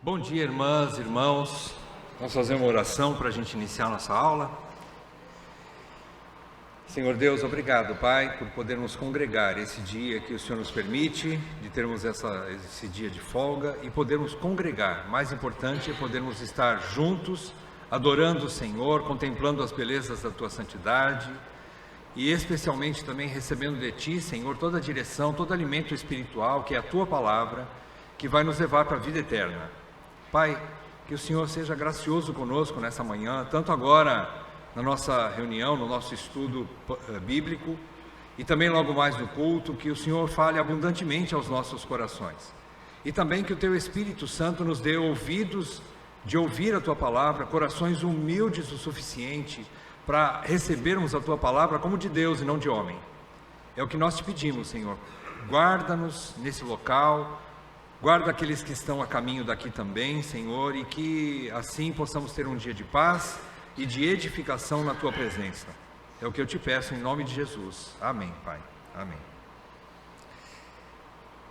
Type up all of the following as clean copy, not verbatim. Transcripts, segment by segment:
Bom dia, irmãs, irmãos. Vamos fazer uma oração para a gente iniciar a nossa aula. Senhor Deus, obrigado, Pai, por podermos congregar esse dia que o Senhor nos permite, de termos esse dia de folga e podermos congregar. Mais importante é podermos estar juntos, adorando o Senhor, contemplando as belezas da Tua santidade e especialmente também recebendo de Ti, Senhor, toda a direção, todo alimento espiritual, que é a Tua palavra, que vai nos levar para a vida eterna. Pai, que o Senhor seja gracioso conosco nessa manhã, tanto agora na nossa reunião, no nosso estudo bíblico, e também logo mais no culto, que o Senhor fale abundantemente aos nossos corações. E também que o Teu Espírito Santo nos dê ouvidos de ouvir a Tua palavra, corações humildes o suficiente para recebermos a Tua palavra como de Deus e não de homem. É o que nós te pedimos, Senhor. Guarda-nos nesse local, guarda aqueles que estão a caminho daqui também, Senhor, e que assim possamos ter um dia de paz e de edificação na Tua presença. É o que eu te peço em nome de Jesus. Amém, Pai. Amém.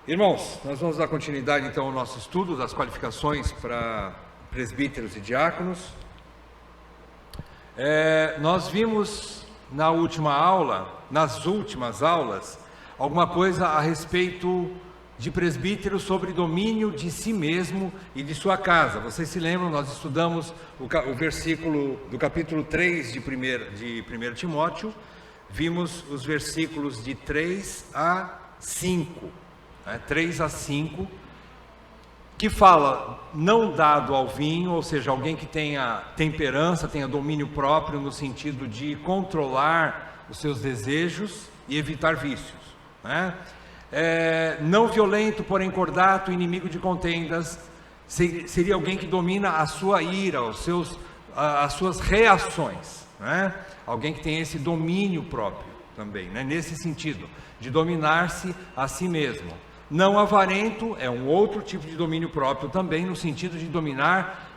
Irmãos, nós vamos dar continuidade então ao nosso estudo das qualificações para presbíteros e diáconos. Nós vimos na última aula, nas últimas aulas, alguma coisa a respeito de presbítero sobre domínio de si mesmo e de sua casa. Vocês se lembram, nós estudamos o versículo do capítulo 3 de 1 Timóteo, vimos os versículos de 3 a 5, 3 a 5, que fala não dado ao vinho, ou seja, alguém que tenha temperança, tenha domínio próprio no sentido de controlar os seus desejos e evitar vícios, não violento, porém cordato, inimigo de contendas. Seria alguém que domina a sua ira, as suas reações, alguém que tem esse domínio próprio também, nesse sentido, de dominar-se a si mesmo. Não avarento é um outro tipo de domínio próprio também, no sentido de dominar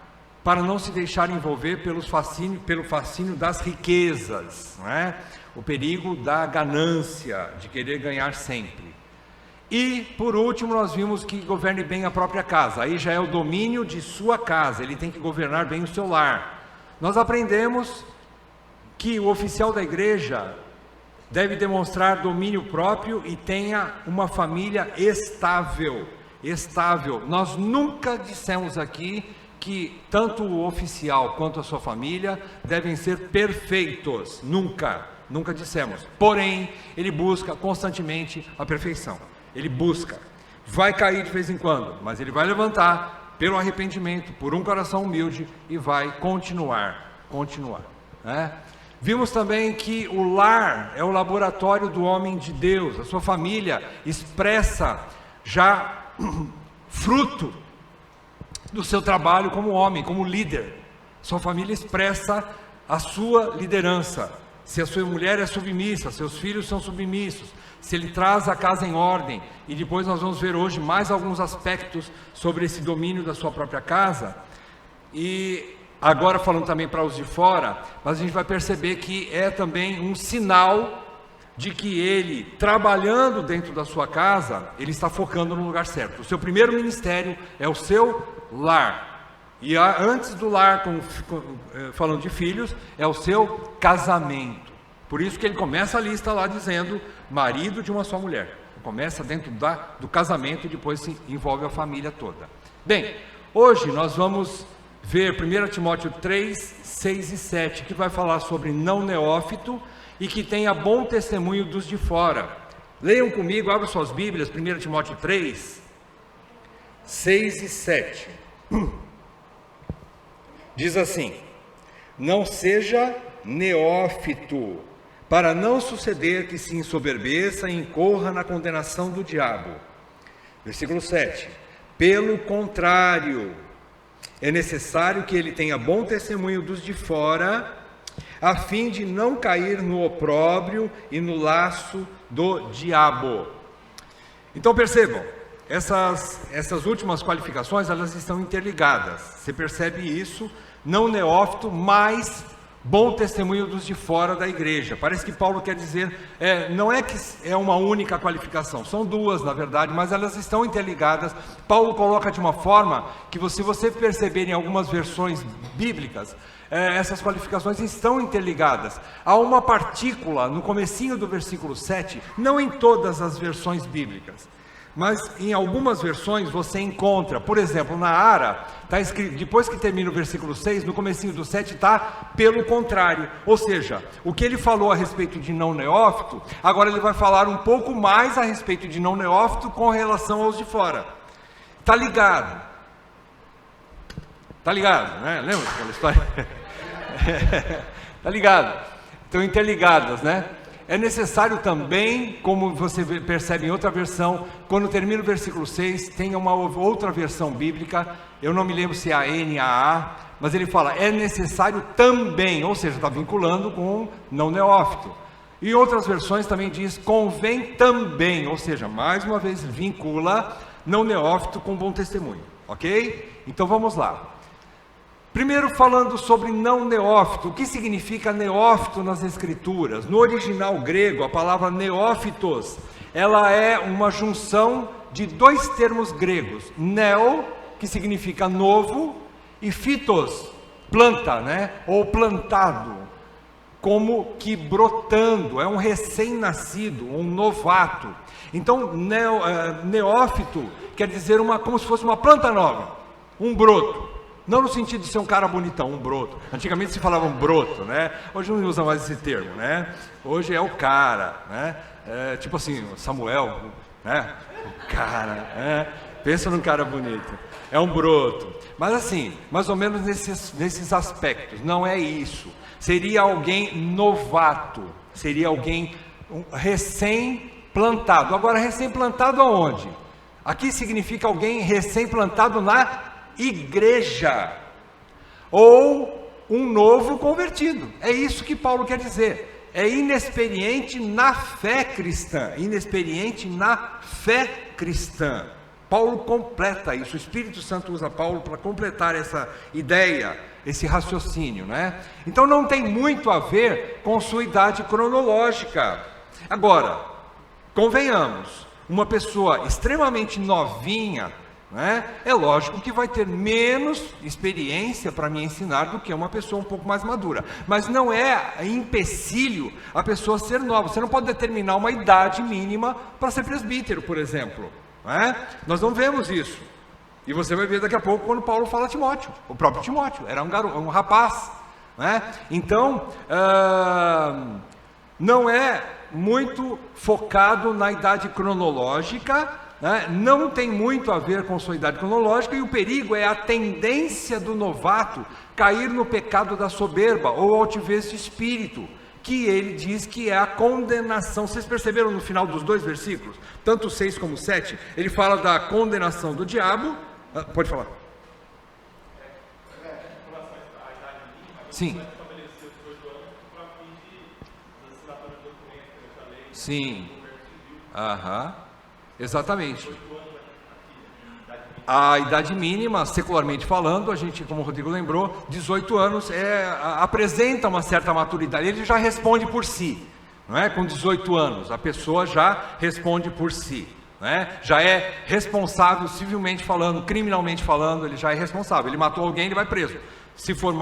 para não se deixar envolver pelo fascínio das riquezas, o perigo da ganância, de querer ganhar sempre. E, por último, nós vimos que governe bem a própria casa. Aí já é o domínio de sua casa, ele tem que governar bem o seu lar. Nós aprendemos que o oficial da igreja deve demonstrar domínio próprio e tenha uma família estável. Nós nunca dissemos aqui que tanto o oficial quanto a sua família devem ser perfeitos. Nunca dissemos. Porém, ele busca constantemente a perfeição. Ele busca, vai cair de vez em quando, mas ele vai levantar pelo arrependimento, por um coração humilde e vai continuar. Vimos também que o lar é o laboratório do homem de Deus. A sua família expressa já fruto do seu trabalho como homem, como líder. Sua família expressa a sua liderança. Se a sua mulher é submissa, seus filhos são submissos, se ele traz a casa em ordem, e depois nós vamos ver hoje mais alguns aspectos sobre esse domínio da sua própria casa, e agora falando também para os de fora, mas a gente vai perceber que é também um sinal de que ele, trabalhando dentro da sua casa, ele está focando no lugar certo. O seu primeiro ministério é o seu lar, e antes do lar, falando de filhos, é o seu casamento. Por isso que ele começa a lista lá dizendo marido de uma só mulher. Começa dentro do casamento e depois se envolve a família toda. Bem, hoje nós vamos ver 1 Timóteo 3, 6 e 7, que vai falar sobre não neófito e que tenha bom testemunho dos de fora. Leiam comigo, abram suas Bíblias, 1 Timóteo 3, 6 e 7. Diz assim: não seja neófito, para não suceder que se ensoberbeça e incorra na condenação do diabo. Versículo 7. Pelo contrário, é necessário que ele tenha bom testemunho dos de fora, a fim de não cair no opróbrio e no laço do diabo. Então percebam, essas últimas qualificações, elas estão interligadas. Você percebe isso? Não neófito, mas bom testemunho dos de fora da igreja. Parece que Paulo quer dizer, não é que é uma única qualificação, são duas na verdade, mas elas estão interligadas. Paulo coloca de uma forma que, se você perceber em algumas versões bíblicas, essas qualificações estão interligadas. Há uma partícula no comecinho do versículo 7, não em todas as versões bíblicas, mas em algumas versões você encontra, por exemplo, na Ara, está escrito, depois que termina o versículo 6, no comecinho do 7 está pelo contrário, ou seja, o que ele falou a respeito de não neófito, agora ele vai falar um pouco mais a respeito de não neófito com relação aos de fora. Está ligado, né? Lembra aquela história? Está ligado, estão interligadas, né? É necessário também, como você percebe em outra versão, quando termina o versículo 6, tem uma outra versão bíblica, eu não me lembro se é a NAA, mas ele fala, é necessário também, ou seja, está vinculando com não neófito. E outras versões também diz, convém também, ou seja, mais uma vez vincula não neófito com bom testemunho, ok? Então vamos lá. Primeiro, falando sobre não neófito, o que significa neófito nas escrituras? No original grego, a palavra neófitos, ela é uma junção de dois termos gregos, neo, que significa novo, e phytos, planta, né? Ou plantado, como que brotando, é um recém-nascido, um novato. Então, neófito quer dizer como se fosse uma planta nova, um broto. Não no sentido de ser um cara bonitão, um broto. Antigamente se falava um broto, né? Hoje não usa mais esse termo, né? Hoje é o cara, né? Tipo assim, Samuel, né? O cara, né? Pensa num cara bonito. É um broto. Mas assim, mais ou menos nesses aspectos. Não é isso. Seria alguém novato. Seria alguém recém-plantado. Agora, recém-plantado aonde? Aqui significa alguém recém-plantado na igreja, ou um novo convertido. É isso que Paulo quer dizer. É inexperiente na fé cristã. Inexperiente na fé cristã. Paulo completa isso. O Espírito Santo usa Paulo para completar essa ideia, esse raciocínio, né? Então não tem muito a ver com sua idade cronológica. Agora, convenhamos, uma pessoa extremamente novinha, né? É lógico que vai ter menos experiência para me ensinar do que uma pessoa um pouco mais madura, mas não é empecilho a pessoa ser nova. Você não pode determinar uma idade mínima para ser presbítero, por exemplo, né? Nós não vemos isso, e você vai ver daqui a pouco quando Paulo fala a Timóteo. O próprio Timóteo era um rapaz, né? Então não é muito focado na idade cronológica, né? Não tem muito a ver com sua idade cronológica, e o perigo é a tendência do novato cair no pecado da soberba ou altivez de espírito, que ele diz que é a condenação. Vocês perceberam no final dos dois versículos, tanto o 6 como o 7, ele fala da condenação do diabo. Pode falar. Sim. Sim. Aham. Exatamente. A idade mínima, secularmente falando, a gente, como o Rodrigo lembrou, 18 anos apresenta uma certa maturidade. Ele já responde por si, não é? Com 18 anos, a pessoa já responde por si, né? Já é responsável civilmente falando, criminalmente falando, ele já é responsável. Ele matou alguém, ele vai preso. Se for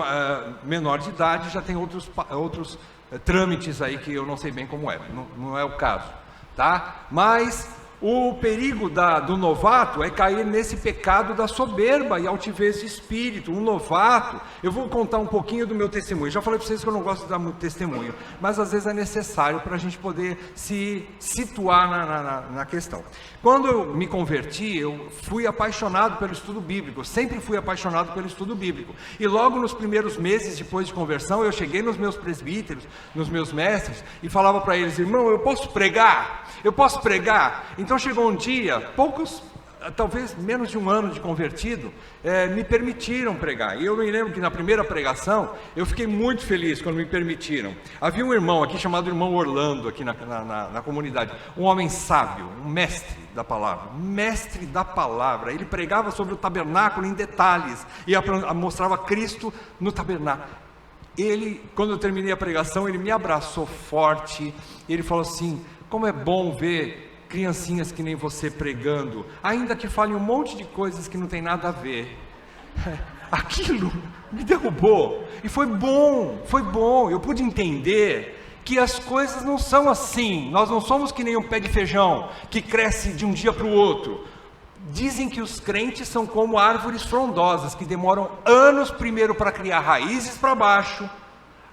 menor de idade, já tem outros trâmites aí que eu não sei bem como é, não é o caso, tá? Mas o perigo do novato é cair nesse pecado da soberba e altivez de espírito. Um novato, eu vou contar um pouquinho do meu testemunho. Já falei para vocês que eu não gosto de dar muito testemunho, mas às vezes é necessário para a gente poder se situar na questão. Quando eu me converti, eu fui apaixonado pelo estudo bíblico, sempre fui apaixonado pelo estudo bíblico. E logo nos primeiros meses depois de conversão, eu cheguei nos meus presbíteros, nos meus mestres, e falava para eles: irmão, eu posso pregar? Eu posso pregar? Então chegou um dia, talvez menos de um ano de convertido, me permitiram pregar. E eu me lembro que na primeira pregação, eu fiquei muito feliz quando me permitiram. Havia um irmão aqui chamado irmão Orlando, aqui na comunidade, um homem sábio, um mestre da palavra, ele pregava sobre o tabernáculo em detalhes, e mostrava Cristo no tabernáculo. ele, quando eu terminei a pregação, ele me abraçou forte, ele falou assim: como é bom ver criancinhas que nem você pregando, ainda que falem um monte de coisas que não tem nada a ver. Aquilo me derrubou, e foi bom, eu pude entender que as coisas não são assim, nós não somos que nem um pé de feijão, que cresce de um dia para o outro. Dizem que os crentes são como árvores frondosas, que demoram anos primeiro para criar raízes para baixo,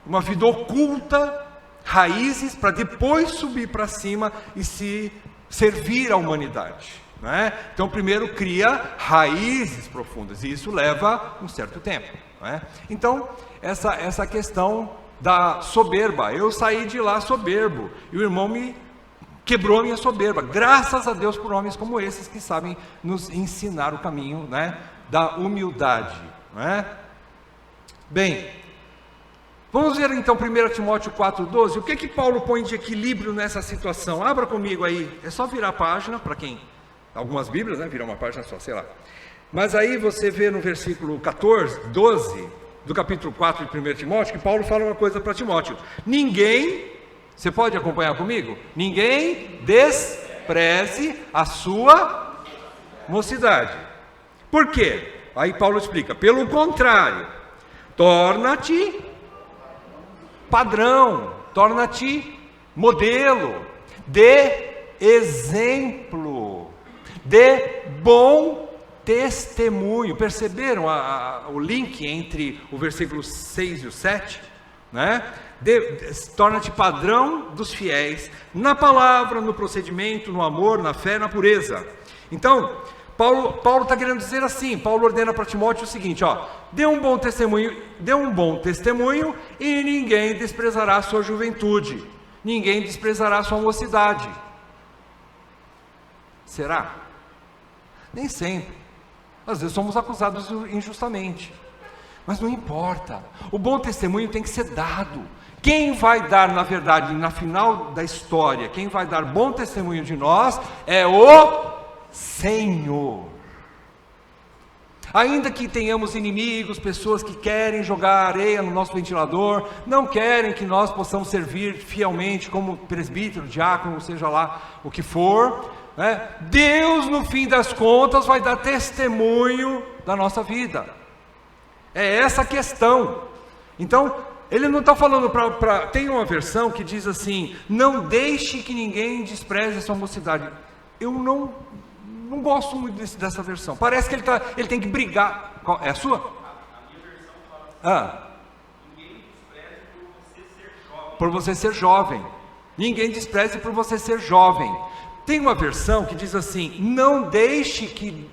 uma vida oculta, raízes para depois subir para cima e se servir à humanidade, não é? Então primeiro cria raízes profundas, e isso leva um certo tempo, não é? Então essa questão da soberba, eu saí de lá soberbo, e o irmão me quebrou a minha soberba, graças a Deus por homens como esses que sabem nos ensinar o caminho, né, da humildade, não é? Bem, vamos ver então 1 Timóteo 4,12, o que Paulo põe de equilíbrio nessa situação? Abra comigo aí, é só virar a página, para quem, algumas bíblias, né, virar uma página só, sei lá, mas aí você vê no versículo 12 do capítulo 4 de 1 Timóteo, que Paulo fala uma coisa para Timóteo: ninguém, você pode acompanhar comigo? Ninguém despreze a sua mocidade. Por quê? Aí Paulo explica: pelo contrário, torna-te padrão, torna-te modelo, dê exemplo, dê bom testemunho. Perceberam o link entre o versículo 6 e o 7? Né? Torna-te padrão dos fiéis, na palavra, no procedimento, no amor, na fé, na pureza. Então, Paulo está querendo dizer assim, Paulo ordena para Timóteo o seguinte, ó: dê um bom testemunho e ninguém desprezará a sua juventude, ninguém desprezará a sua mocidade. Será? Nem sempre. Às vezes somos acusados injustamente, mas não importa, o bom testemunho tem que ser dado. Quem vai dar, na verdade, na final da história, quem vai dar bom testemunho de nós é o Senhor. Ainda que tenhamos inimigos, pessoas que querem jogar areia no nosso ventilador, não querem que nós possamos servir fielmente como presbítero, diácono, seja lá o que for, né? Deus, no fim das contas, vai dar testemunho da nossa vida. É essa a questão. Então, ele não está falando tem uma versão que diz assim: não deixe que ninguém despreze a sua mocidade. Eu não gosto muito dessa versão. Parece que ele tem que brigar. É a sua? A minha versão fala ninguém despreze por você ser jovem. Ninguém despreze por você ser jovem. Tem uma versão que diz assim: não deixe que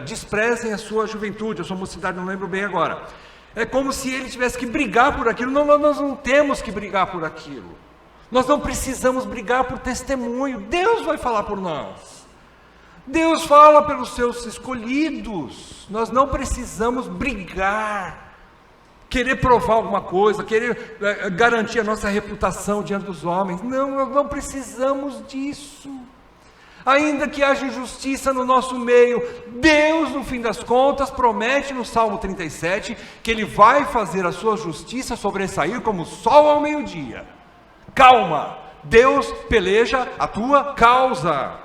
desprezem a sua juventude, a sua mocidade, não lembro bem agora. É como se ele tivesse que brigar por aquilo. Não, nós não temos que brigar por aquilo. Nós não precisamos brigar por testemunho. Deus vai falar por nós. Deus fala pelos seus escolhidos. Nós não precisamos brigar, querer provar alguma coisa, querer garantir a nossa reputação diante dos homens. Não, nós não precisamos disso. Ainda que haja injustiça no nosso meio, Deus, no fim das contas, promete no Salmo 37 que Ele vai fazer a sua justiça sobressair como o sol ao meio-dia. Calma, Deus peleja a tua causa.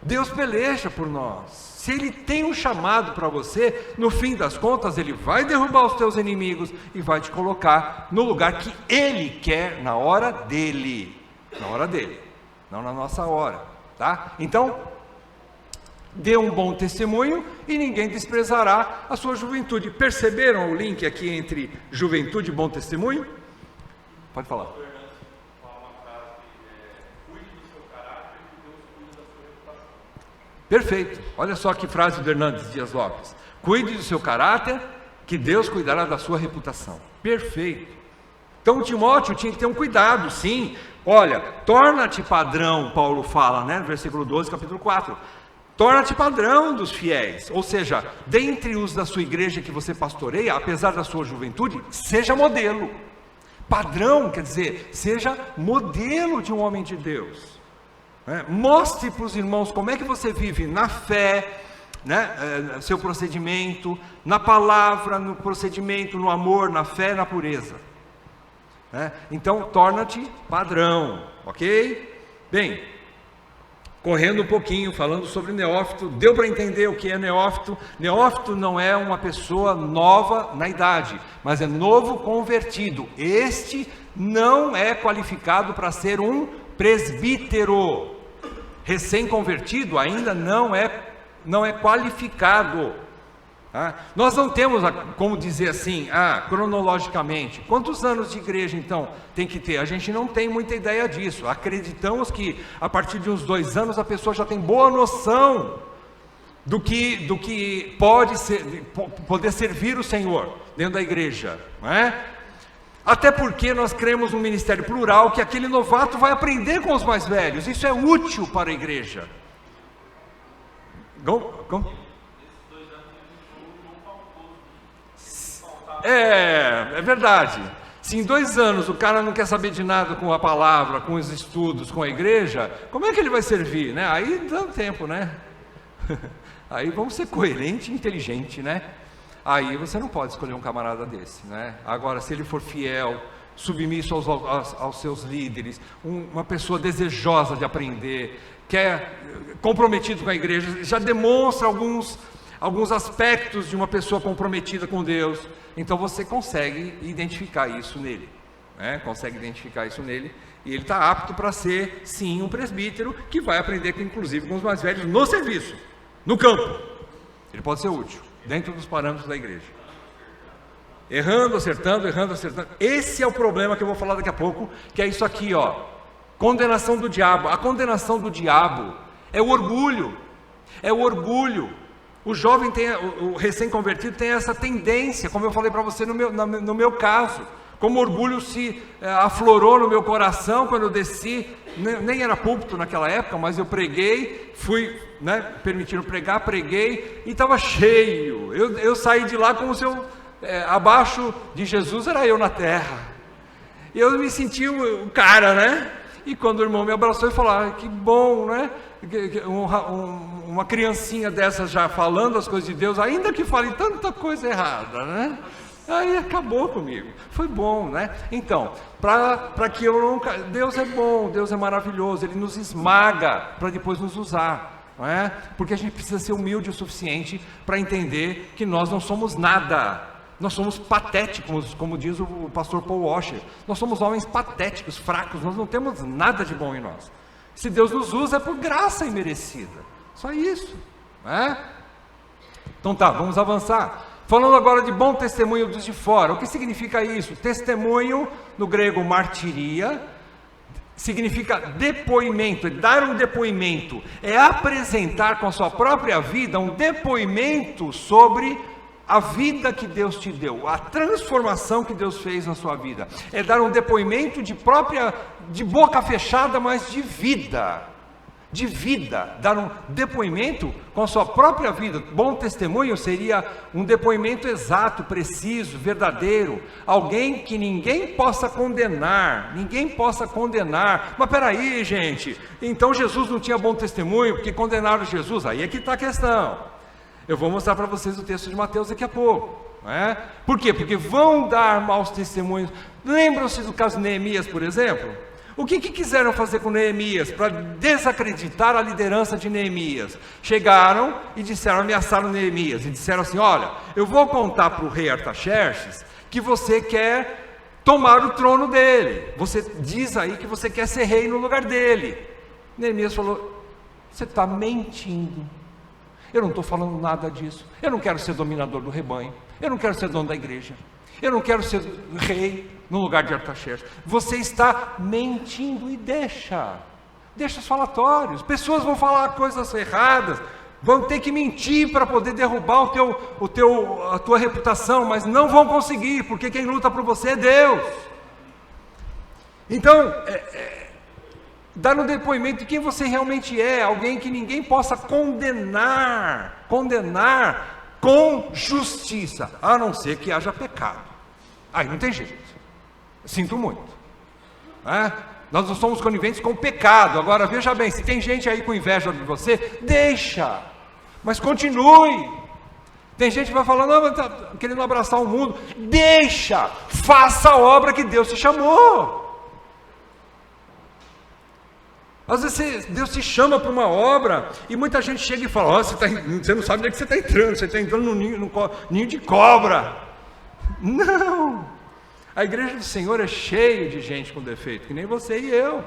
Deus peleja por nós. Se Ele tem um chamado para você, no fim das contas, Ele vai derrubar os teus inimigos e vai te colocar no lugar que Ele quer, na hora dEle. Na hora dEle, não na nossa hora. Tá? Então, dê um bom testemunho e ninguém desprezará a sua juventude. Perceberam o link aqui entre juventude e bom testemunho? Pode falar. Perfeito. Olha só que frase do Hernandes Dias Lopes: cuide do seu caráter, que Deus cuidará da sua reputação. Perfeito. Então Timóteo tinha que ter um cuidado, sim. Olha, torna-te padrão, Paulo fala, né, no versículo 12, capítulo 4. Torna-te padrão dos fiéis, ou seja, dentre os da sua igreja que você pastoreia, apesar da sua juventude, seja modelo. Padrão quer dizer, seja modelo de um homem de Deus. Mostre para os irmãos como é que você vive na fé, né, seu procedimento, na palavra, no procedimento, no amor, na fé, na pureza. Então, torna-te padrão, ok? Bem, correndo um pouquinho, falando sobre neófito, deu para entender o que é neófito? Neófito não é uma pessoa nova na idade, mas é novo convertido. Este não é qualificado para ser um presbítero. Recém-convertido ainda não é qualificado. Nós não temos como dizer assim, cronologicamente, quantos anos de igreja então tem que ter? A gente não tem muita ideia disso. Acreditamos que a partir de uns 2 anos a pessoa já tem boa noção do que poder servir o Senhor dentro da igreja, não é? Até porque nós cremos no ministério plural, que aquele novato vai aprender com os mais velhos. Isso é útil para a igreja. É verdade. Se em 2 anos o cara não quer saber de nada com a palavra, com os estudos, com a igreja, como é que ele vai servir, né? Aí dá tempo, né? Aí vamos ser coerente e inteligente, né? Aí você não pode escolher um camarada desse, né? Agora, se ele for fiel, submisso aos seus líderes, uma pessoa desejosa de aprender, comprometido com a igreja, já demonstra alguns aspectos de uma pessoa comprometida com Deus, então você consegue identificar isso nele, né? Consegue identificar isso nele, e ele está apto para ser, sim, um presbítero, que vai aprender, inclusive, com os mais velhos no serviço, no campo. Ele pode ser útil, dentro dos parâmetros da igreja. Errando, acertando. Esse é o problema que eu vou falar daqui a pouco, que é isso aqui, ó. Condenação do diabo. A condenação do diabo é o orgulho. É o orgulho. O jovem o recém-convertido tem essa tendência, como eu falei para você no meu caso. Como o orgulho se aflorou no meu coração quando eu desci, nem era púlpito naquela época, mas eu preguei, permitiram pregar, preguei, e estava cheio. Eu saí de lá como se abaixo de Jesus era eu na terra. E eu me senti o cara, né? E quando o irmão me abraçou e falou, que bom, né? Uma criancinha dessas já falando as coisas de Deus, ainda que fale tanta coisa errada, né? Aí acabou comigo, foi bom, né? Então, para que eu nunca... Deus é bom, Deus é maravilhoso, Ele nos esmaga para depois nos usar, não é? Porque a gente precisa ser humilde o suficiente para entender que nós não somos nada, nós somos patéticos, como diz o pastor Paul Washer, nós somos homens patéticos, fracos, nós não temos nada de bom em nós. Se Deus nos usa é por graça imerecida, só isso, não é? Então tá, vamos avançar. Falando agora de bom testemunho dos de fora, o que significa isso? Testemunho, no grego martiria, significa depoimento, é dar um depoimento, é apresentar com a sua própria vida um depoimento sobre a vida que Deus te deu, a transformação que Deus fez na sua vida, é dar um depoimento de boca fechada, mas de vida, dar um depoimento com a sua própria vida. Bom testemunho seria um depoimento exato, preciso, verdadeiro, alguém que ninguém possa condenar, mas peraí gente, então Jesus não tinha bom testemunho, porque condenaram Jesus? Aí é que está a questão. Eu vou mostrar para vocês o texto de Mateus daqui a pouco, não é? Por quê? Porque vão dar maus testemunhos. Lembram-se do caso de Neemias, por exemplo? O que quiseram fazer com Neemias para desacreditar a liderança de Neemias? Chegaram e ameaçaram Neemias e disseram assim, olha, eu vou contar para o rei Artaxerxes que você quer tomar o trono dele, você diz aí que você quer ser rei no lugar dele. Neemias falou, você está mentindo, eu não estou falando nada disso, eu não quero ser dominador do rebanho, eu não quero ser dono da igreja, eu não quero ser rei no lugar de Artaxerxes. Você está mentindo e deixa os falatórios. Pessoas vão falar coisas erradas, vão ter que mentir para poder derrubar a tua reputação, mas não vão conseguir, porque quem luta por você é Deus. Então, dar um depoimento de quem você realmente é, alguém que ninguém possa condenar com justiça, a não ser que haja pecado. Aí não tem jeito. Sinto muito. Nós não somos coniventes com o pecado. Agora veja bem, se tem gente aí com inveja de você, deixa. Mas continue. Tem gente que vai falar, não, mas está querendo abraçar o mundo. Deixa, faça a obra que Deus te chamou. Às vezes Deus te chama para uma obra e muita gente chega e fala, oh, você não sabe onde é que você está entrando, você está entrando no ninho de cobra. Não, a igreja do Senhor é cheia de gente com defeito, que nem você e eu.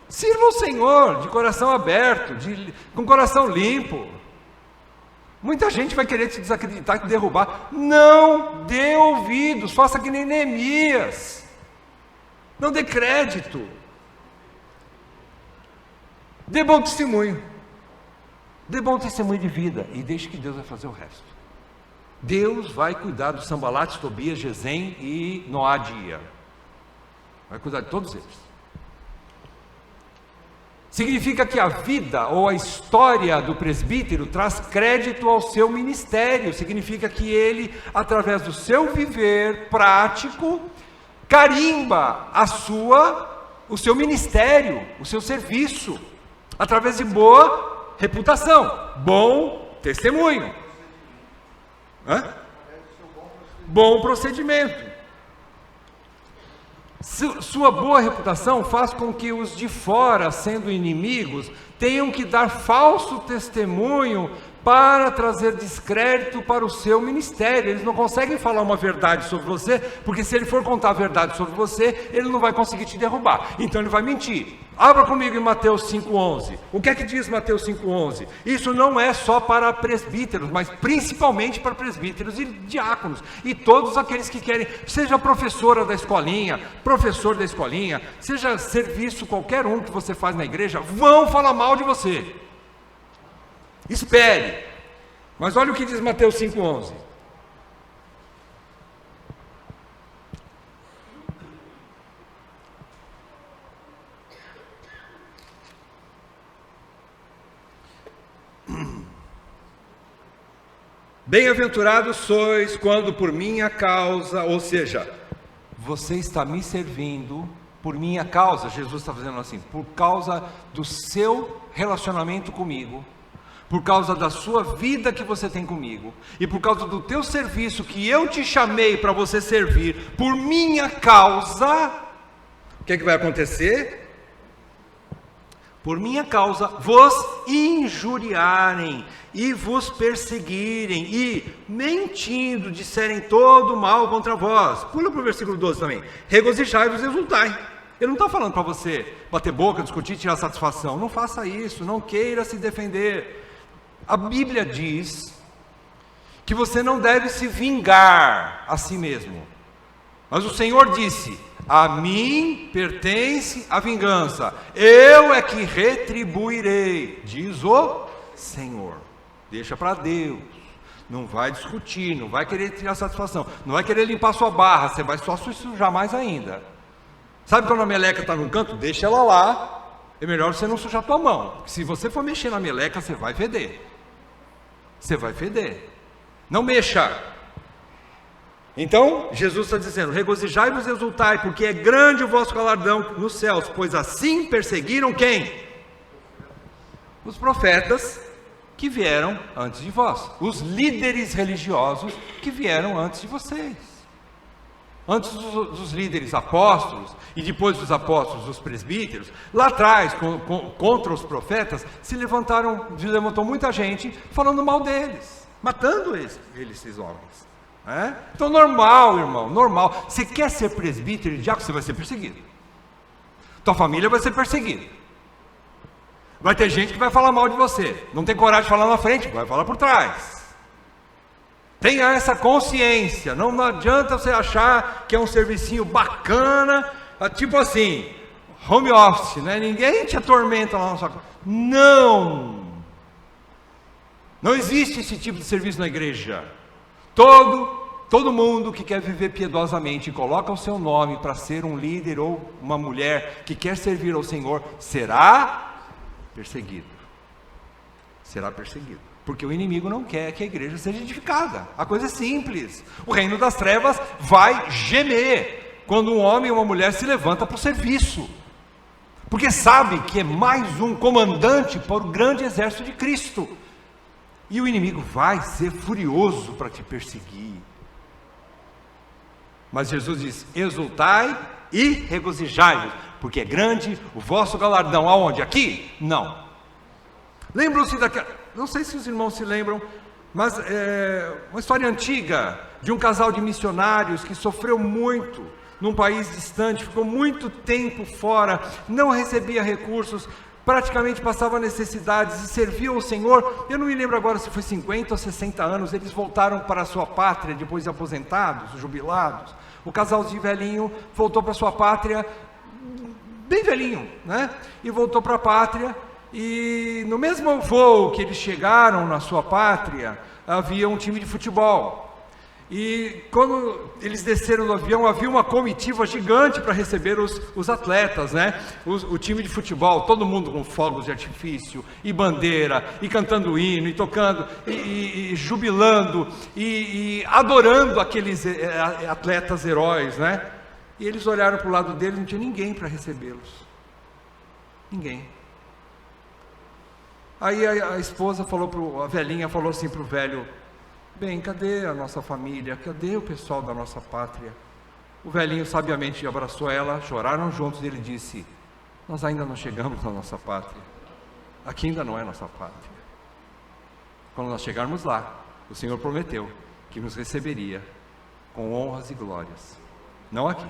Sirva o Senhor de coração aberto, com coração limpo. Muita gente vai querer te desacreditar, te derrubar. Não dê ouvidos, faça que nem Neemias. Não dê crédito. Dê bom testemunho. Dê bom testemunho de vida e deixe que Deus vai fazer o resto. Deus vai cuidar do Sanbalate, Tobias, Gesem e Noadia. Vai cuidar de todos eles. Significa que a vida ou a história do presbítero traz crédito ao seu ministério. Significa que ele, através do seu viver prático, carimba o seu ministério, o seu serviço, através de boa reputação, bom testemunho, bom procedimento. Sua boa reputação faz com que os de fora, sendo inimigos, tenham que dar falso testemunho para trazer descrédito para o seu ministério. Eles não conseguem falar uma verdade sobre você, porque se ele for contar a verdade sobre você, ele não vai conseguir te derrubar, então ele vai mentir. Abra comigo em Mateus 5,11. O que é que diz Mateus 5,11? Isso não é só para presbíteros, mas principalmente para presbíteros e diáconos, e todos aqueles que querem, seja professora da escolinha, professor da escolinha, seja serviço qualquer um que você faz na igreja, vão falar mal de você. Espere. Mas olha o que diz Mateus 5,11. Bem-aventurados sois quando por minha causa, ou seja, você está me servindo por minha causa, Jesus está fazendo assim, por causa do seu relacionamento comigo, por causa da sua vida que você tem comigo, e por causa do teu serviço que eu te chamei para você servir, por minha causa, o que é que vai acontecer? Por minha causa vos injuriarem e vos perseguirem e, mentindo, disserem todo mal contra vós. Pula para o versículo 12 também. Regozijai-vos e exultai. Ele não está falando para você bater boca, discutir, tirar satisfação. Não faça isso, não queira se defender. A Bíblia diz que você não deve se vingar a si mesmo. Mas o Senhor disse: a mim pertence a vingança, eu é que retribuirei, diz o Senhor. Deixa para Deus, não vai discutir, não vai querer tirar satisfação, não vai querer limpar sua barra, você vai só se sujar mais ainda. Sabe quando a meleca está num canto? Deixa ela lá, é melhor você não sujar a tua mão, porque se você for mexer na meleca, você vai feder. Você vai feder, não mexa. Então, Jesus está dizendo: regozijai-vos e exultai, porque é grande o vosso galardão nos céus, pois assim perseguiram quem? Os profetas que vieram antes de vós, os líderes religiosos que vieram antes de vocês. Antes dos líderes apóstolos, e depois dos apóstolos, os presbíteros, lá atrás, contra os profetas, se levantou muita gente falando mal deles, matando esses homens. Então normal, irmão, normal. Você quer ser presbítero e diácono, você vai ser perseguido. Tua família vai ser perseguida. Vai ter gente que vai falar mal de você. Não tem coragem de falar na frente, vai falar por trás. Tenha essa consciência. Não adianta você achar que é um servicinho bacana, tipo assim, home office, né? Ninguém te atormenta lá na sua casa. Não existe esse tipo de serviço na igreja. Todo mundo que quer viver piedosamente e coloca o seu nome para ser um líder ou uma mulher que quer servir ao Senhor, será perseguido. Será perseguido. Porque o inimigo não quer que a igreja seja edificada. A coisa é simples. O reino das trevas vai gemer quando um homem ou uma mulher se levanta para o serviço. Porque sabe que é mais um comandante para o grande exército de Cristo. E o inimigo vai ser furioso para te perseguir. Mas Jesus diz: exultai e regozijai-vos, porque é grande o vosso galardão. Aonde? Aqui? Não. Lembram-se daquela... Não sei se os irmãos se lembram, mas é uma história antiga de um casal de missionários que sofreu muito num país distante, ficou muito tempo fora, não recebia recursos, praticamente passava necessidades e servia ao Senhor. Eu não me lembro agora se foi 50 ou 60 anos, eles voltaram para a sua pátria, depois de aposentados, jubilados. O casalzinho velhinho voltou para a sua pátria, bem velhinho, né? E voltou para a pátria, e no mesmo voo que eles chegaram na sua pátria, havia um time de futebol. E quando eles desceram do avião, havia uma comitiva gigante para receber os atletas, né? O time de futebol, todo mundo com fogos de artifício, e bandeira, e cantando hino, e tocando, e jubilando, e adorando aqueles atletas heróis, né? E eles olharam para o lado deles, não tinha ninguém para recebê-los. Ninguém. Aí a esposa falou, a velhinha falou assim para o velho: bem, cadê a nossa família? Cadê o pessoal da nossa pátria? O velhinho sabiamente abraçou ela, choraram juntos, e ele disse: nós ainda não chegamos na nossa pátria. Aqui ainda não é nossa pátria. Quando nós chegarmos lá, o Senhor prometeu que nos receberia com honras e glórias. Não aqui.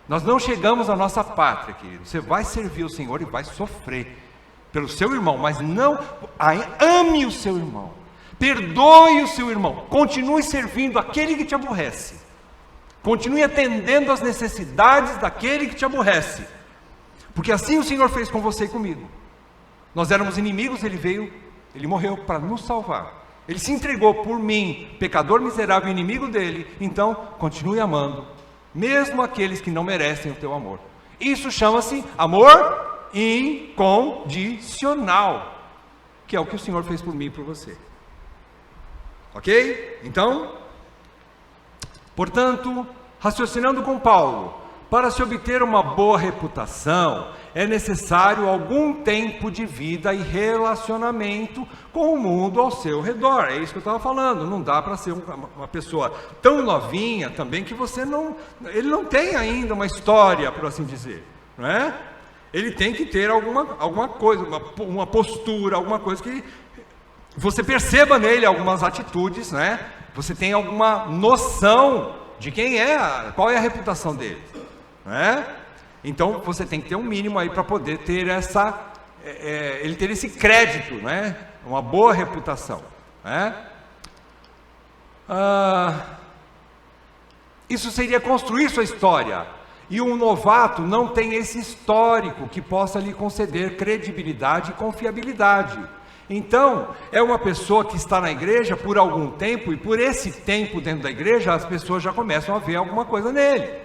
Nós não chegamos à nossa pátria, querido. Você vai servir o Senhor e vai sofrer pelo seu irmão, mas não ame o seu irmão. Perdoe o seu irmão, continue servindo aquele que te aborrece, continue atendendo às necessidades daquele que te aborrece, porque assim o Senhor fez com você e comigo. Nós éramos inimigos, Ele veio, Ele morreu para nos salvar, Ele se entregou por mim, pecador miserável, inimigo dEle. Então continue amando, mesmo aqueles que não merecem o teu amor. Isso chama-se amor incondicional, que é o que o Senhor fez por mim e por você. Ok? Então, portanto, raciocinando com Paulo, para se obter uma boa reputação, é necessário algum tempo de vida e relacionamento com o mundo ao seu redor. É isso que eu estava falando. Não dá para ser uma pessoa tão novinha também que ele não tem ainda uma história, por assim dizer, não é? Ele tem que ter alguma coisa, uma postura, alguma coisa que você perceba nele algumas atitudes, né? Você tem alguma noção de quem é, qual é a reputação dele, né? Então você tem que ter um mínimo aí para poder ter ele ter esse crédito, né? Uma boa reputação, né? Isso seria construir sua história. E um novato não tem esse histórico que possa lhe conceder credibilidade e confiabilidade. Então, é uma pessoa que está na igreja por algum tempo, e por esse tempo dentro da igreja, as pessoas já começam a ver alguma coisa nele.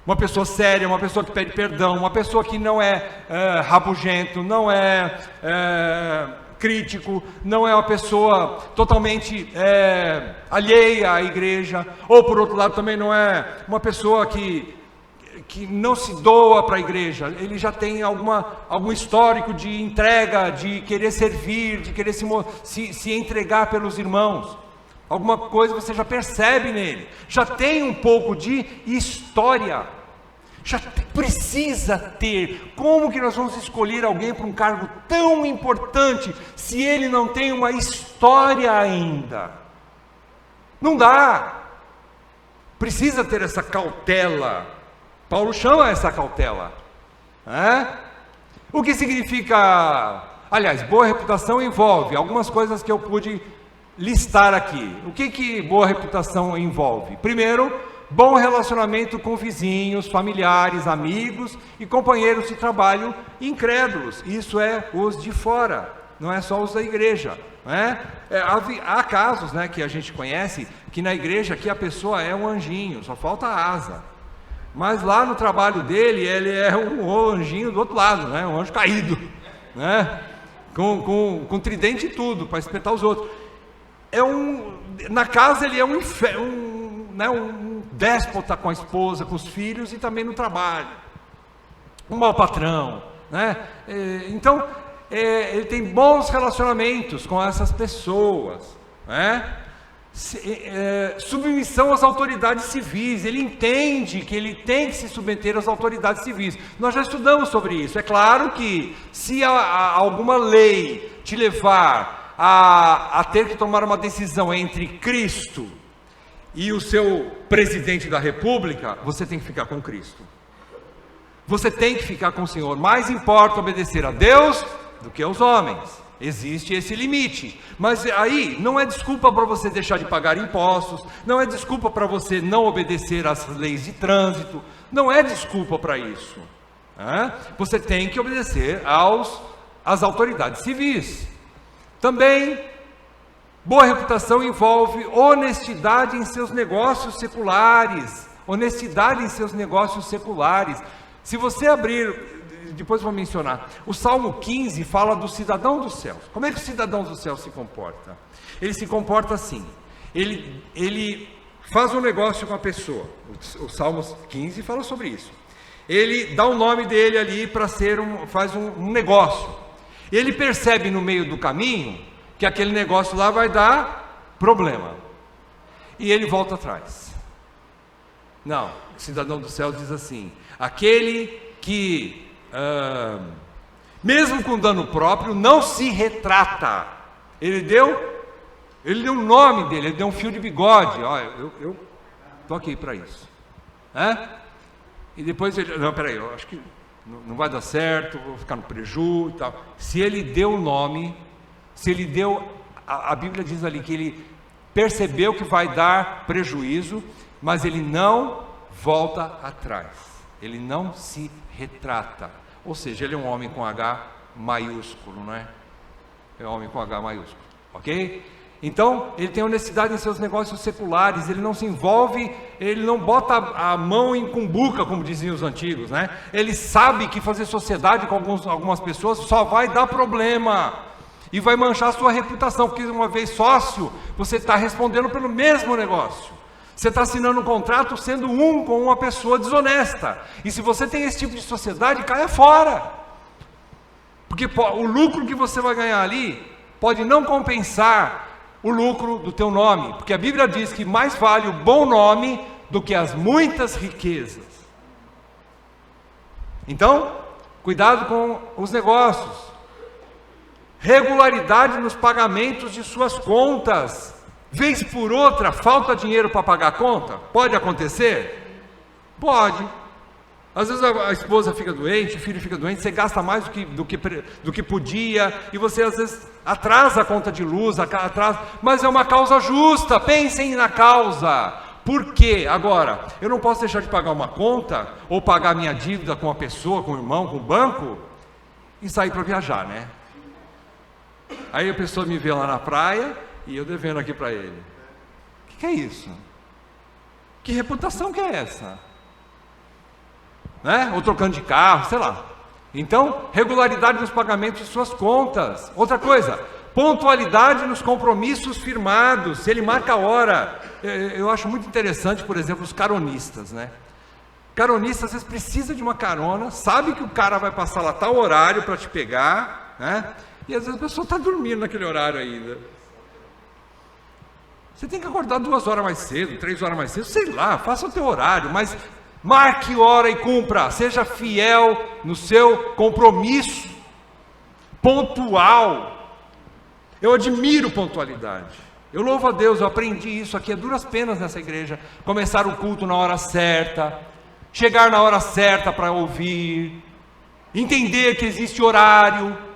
Uma pessoa séria, uma pessoa que pede perdão, uma pessoa que não é rabugento, não é crítico, não é uma pessoa totalmente alheia à igreja, ou por outro lado também não é uma pessoa que não se doa para a igreja. Ele já tem algum histórico de entrega, de querer servir, de querer se entregar pelos irmãos. Alguma coisa você já percebe nele, já tem um pouco de história, precisa ter. Como que nós vamos escolher alguém para um cargo tão importante, se ele não tem uma história ainda? Não dá, precisa ter essa cautela. Paulo chama essa cautela, né? O que significa, aliás, boa reputação envolve algumas coisas que eu pude listar aqui. O que boa reputação envolve? Primeiro, bom relacionamento com vizinhos, familiares, amigos e companheiros de trabalho incrédulos. Isso é os de fora, não é só os da igreja, né? Há casos, né, que a gente conhece, que na igreja aqui a pessoa é um anjinho, só falta a asa. Mas lá no trabalho dele, ele é um anjinho do outro lado, né? Um anjo caído, né? Com tridente e tudo, para espetar os outros. Na casa ele é um déspota com a esposa, com os filhos e também no trabalho. Um mau patrão, né? Então, ele tem bons relacionamentos com essas pessoas, né? Submissão às autoridades civis, ele entende que ele tem que se submeter às autoridades civis. Nós já estudamos sobre isso. É claro que se alguma lei te levar a ter que tomar uma decisão entre Cristo e o seu presidente da república, você tem que ficar com Cristo. Você tem que ficar com o Senhor. Mais importa obedecer a Deus do que aos homens. Existe esse limite, mas aí não é desculpa para você deixar de pagar impostos, não é desculpa para você não obedecer às leis de trânsito, não é desculpa para isso, né? Você tem que obedecer às autoridades civis. Também, boa reputação envolve honestidade em seus negócios seculares, Se você abrir, depois vou mencionar, o Salmo 15 fala do cidadão dos céus. Como é que o cidadão dos céus se comporta? Ele se comporta assim, ele faz um negócio com a pessoa. O Salmo 15 fala sobre isso. Ele dá o nome dele ali para faz um negócio. Ele percebe no meio do caminho que aquele negócio lá vai dar problema, e ele volta atrás. Não, o cidadão dos céus diz assim: aquele que mesmo com dano próprio, não se retrata. Ele deu o nome dele, ele deu um fio de bigode. Olha, eu estou aqui para isso, e depois ele, não, peraí, eu acho que não vai dar certo, vou ficar no preju e tal. Se ele deu o nome, a Bíblia diz ali que ele percebeu que vai dar prejuízo, mas ele não volta atrás, ele não se retrata. Ou seja, ele é um homem com H maiúsculo, não é? É um homem com H maiúsculo, ok? Então, ele tem honestidade em seus negócios seculares, ele não se envolve, ele não bota a mão em cumbuca, como diziam os antigos, né? Ele sabe que fazer sociedade com algumas pessoas só vai dar problema, e vai manchar a sua reputação, porque uma vez sócio, você está respondendo pelo mesmo negócio. Você está assinando um contrato sendo com uma pessoa desonesta. E se você tem esse tipo de sociedade, caia fora. Porque o lucro que você vai ganhar ali pode não compensar o lucro do teu nome. Porque a Bíblia diz que mais vale o bom nome do que as muitas riquezas. Então, cuidado com os negócios. Regularidade nos pagamentos de suas contas. Vez por outra, falta dinheiro para pagar a conta? Pode acontecer? Pode. Às vezes a esposa fica doente, o filho fica doente, você gasta mais do que podia, e você às vezes atrasa a conta de luz, mas é uma causa justa. Pensem na causa. Por quê? Agora, eu não posso deixar de pagar uma conta, ou pagar minha dívida com uma pessoa, com o irmão, com o banco, e sair para viajar, né? Aí a pessoa me vê lá na praia, e eu devendo aqui para ele. O que é isso? Que reputação que é essa? Né? Ou trocando de carro, sei lá. Então, regularidade nos pagamentos de suas contas. Outra coisa, pontualidade nos compromissos firmados. Se ele marca a hora. Eu acho muito interessante, por exemplo, os caronistas, né? Caronistas, às vezes precisa de uma carona, sabe que o cara vai passar lá tal horário para te pegar, né? E às vezes a pessoa está dormindo naquele horário ainda. Você tem que acordar 2 horas mais cedo, 3 horas mais cedo, sei lá, faça o teu horário, mas marque hora e cumpra, seja fiel no seu compromisso, pontual. Eu admiro pontualidade, eu louvo a Deus, eu aprendi isso aqui a duras penas nessa igreja, começar o culto na hora certa, chegar na hora certa para ouvir, entender que existe horário.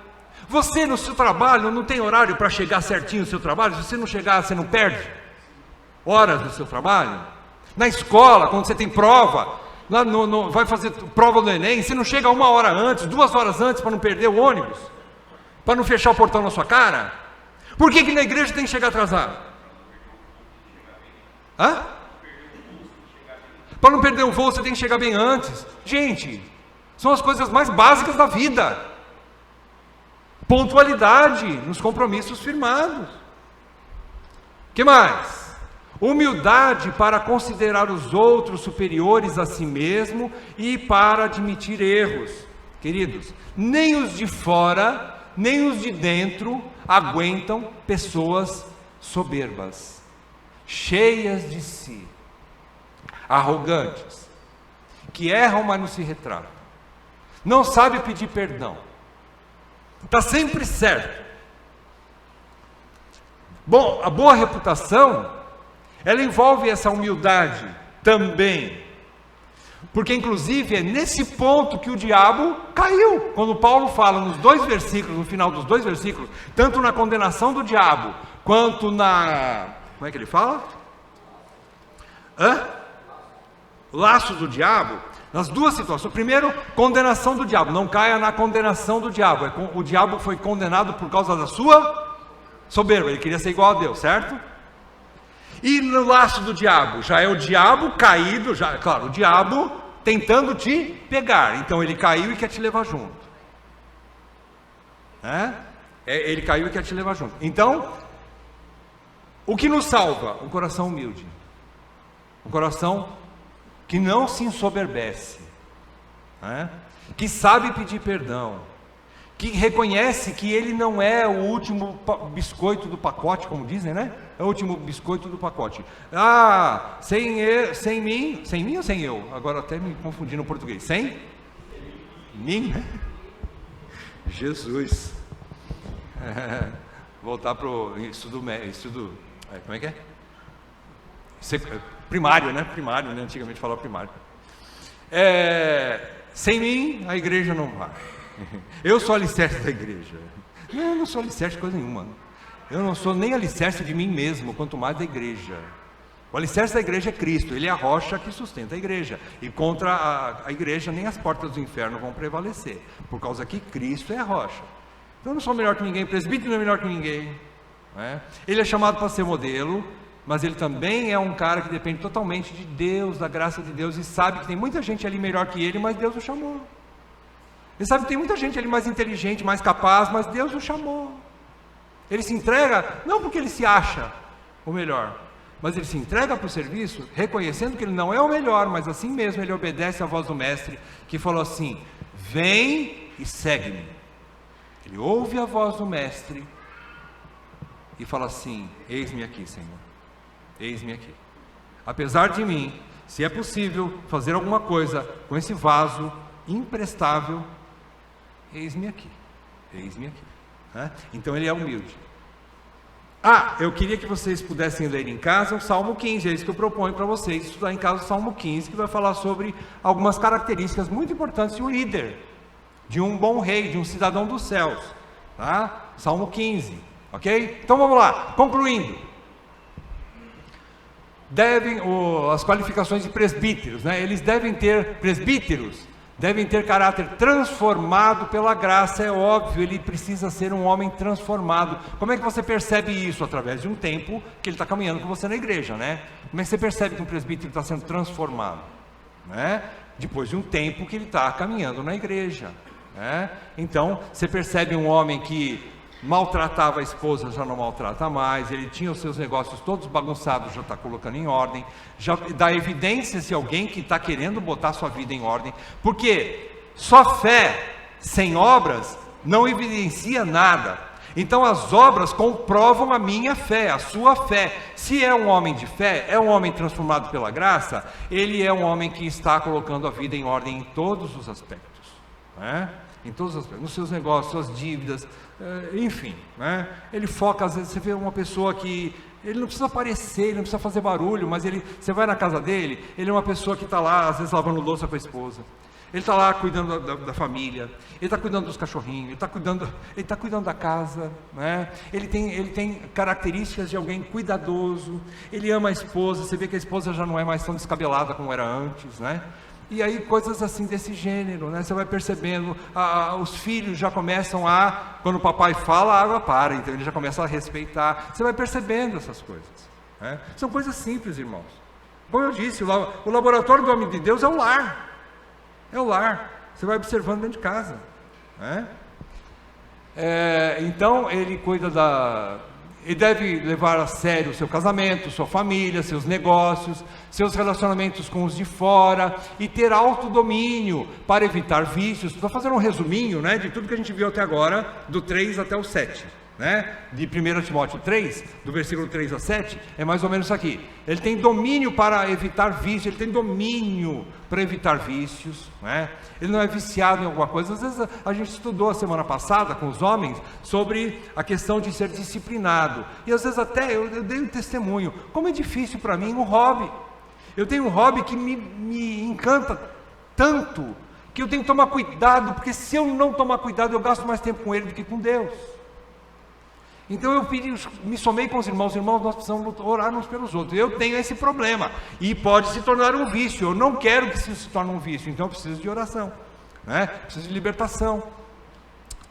Você no seu trabalho não tem horário para chegar certinho no seu trabalho? Se você não chegar, você não perde horas do seu trabalho? Na escola, quando você tem prova, lá vai fazer prova do Enem, você não chega 1 hora antes, 2 horas antes para não perder o ônibus? Para não fechar o portão na sua cara? Por que na igreja tem que chegar atrasado? Para não perder o voo, você tem que chegar bem antes. Gente, são as coisas mais básicas da vida. Pontualidade nos compromissos firmados. Que mais? Humildade para considerar os outros superiores a si mesmo e para admitir erros. Queridos, nem os de fora, nem os de dentro aguentam pessoas soberbas, cheias de si, arrogantes, que erram, mas não se retratam, não sabe pedir perdão, está sempre certo. Bom, a boa reputação, ela envolve essa humildade também, porque inclusive é nesse ponto que o diabo caiu, quando Paulo fala nos 2 versículos, no final dos 2 versículos, tanto na condenação do diabo, quanto na, como é que ele fala? Laço do diabo, nas 2 situações. Primeiro, condenação do diabo, não caia na condenação do diabo, o diabo foi condenado por causa da sua soberba, ele queria ser igual a Deus, certo? E no laço do diabo, já é o diabo caído, já, claro, o diabo tentando te pegar, então ele caiu e quer te levar junto, ele caiu e quer te levar junto. Então, o que nos salva? Um coração humilde, um coração que não se ensoberbece, que sabe pedir perdão, que reconhece que ele não é o último biscoito do pacote, como dizem, né? É o último biscoito do pacote. Sem mim ou sem eu? Agora até me confundi no português. Sem mim, né? Jesus. Voltar para o estudo, como é que é? Primário, né? Primário, né? Antigamente falava primário. Sem mim, a igreja não vai. Eu sou alicerce da igreja. Eu não sou alicerce de coisa nenhuma. Eu não sou nem alicerce de mim mesmo, quanto mais da igreja. O alicerce da igreja é Cristo, ele é a rocha que sustenta a igreja. E contra a igreja nem as portas do inferno vão prevalecer, por causa que Cristo é a rocha. Então eu não sou melhor que ninguém, presbítero não é melhor que ninguém, Ele é chamado para ser modelo, mas ele também é um cara que depende totalmente de Deus, da graça de Deus, e sabe que tem muita gente ali melhor que ele, mas Deus o chamou. Ele sabe que tem muita gente ali mais inteligente, mais capaz, mas Deus o chamou. Ele se entrega, não porque ele se acha o melhor, mas ele se entrega para o serviço, reconhecendo que ele não é o melhor, mas assim mesmo ele obedece à voz do mestre, que falou assim: vem e segue-me. Ele ouve a voz do mestre e fala assim: eis-me aqui, Senhor, eis-me aqui. Apesar de mim, se é possível fazer alguma coisa com esse vaso imprestável, eis-me aqui, eis-me aqui. Então ele é humilde. Eu queria que vocês pudessem ler em casa o Salmo 15, é isso que eu proponho para vocês, estudar em casa o Salmo 15, que vai falar sobre algumas características muito importantes de um líder, de um bom rei, de um cidadão dos céus, Salmo 15, ok? Então vamos lá, concluindo. As qualificações de presbíteros, eles devem ter, presbíteros, devem ter caráter transformado pela graça, é óbvio, ele precisa ser um homem transformado. Como é que você percebe isso? Através de um tempo que ele está caminhando com você na igreja, Como é que você percebe que um presbítero está sendo transformado? Depois de um tempo que ele está caminhando na igreja, Então, você percebe um homem que maltratava a esposa, já não maltrata mais, ele tinha os seus negócios todos bagunçados, já está colocando em ordem, já dá evidências de alguém que está querendo botar sua vida em ordem, porque só fé sem obras não evidencia nada. Então as obras comprovam a minha fé, a sua fé. Se é um homem de fé, é um homem transformado pela graça, ele é um homem que está colocando a vida em ordem em todos os aspectos, em todos os aspectos, nos seus negócios, suas dívidas, enfim, ele foca. Às vezes você vê uma pessoa que ele não precisa aparecer, ele não precisa fazer barulho, mas você vai na casa dele, ele é uma pessoa que está lá, às vezes lavando louça com a esposa, ele está lá cuidando da família, ele está cuidando dos cachorrinhos, ele está cuidando da casa, ele tem características de alguém cuidadoso, ele ama a esposa, você vê que a esposa já não é mais tão descabelada como era antes, E aí coisas assim desse gênero, Você vai percebendo, os filhos já começam quando o papai fala, a água para, então ele já começa a respeitar. Você vai percebendo essas coisas, São coisas simples, irmãos. Como eu disse, o laboratório do homem de Deus é o lar. É o lar. Você vai observando dentro de casa, Então ele cuida ele deve levar a sério o seu casamento, sua família, seus negócios, seus relacionamentos com os de fora e ter autodomínio para evitar vícios. Estou fazendo um resuminho, né, de tudo que a gente viu até agora, do 3 até o 7. Né? De 1 Timóteo 3, do versículo 3 a 7, é mais ou menos isso aqui. Ele tem domínio para evitar vícios, ele tem domínio para evitar vícios, né? Ele não é viciado em alguma coisa. Às vezes a gente estudou a semana passada com os homens sobre a questão de ser disciplinado, e às vezes até eu dei um testemunho, como é difícil para mim um hobby. Eu tenho um hobby que me encanta tanto, que eu tenho que tomar cuidado, porque se eu não tomar cuidado, eu gasto mais tempo com ele do que com Deus. Então eu me somei com os irmãos, nós precisamos orar uns pelos outros. Eu tenho esse problema, e pode se tornar um vício. Eu não quero que isso se torne um vício, então eu preciso de oração, né? Preciso de libertação.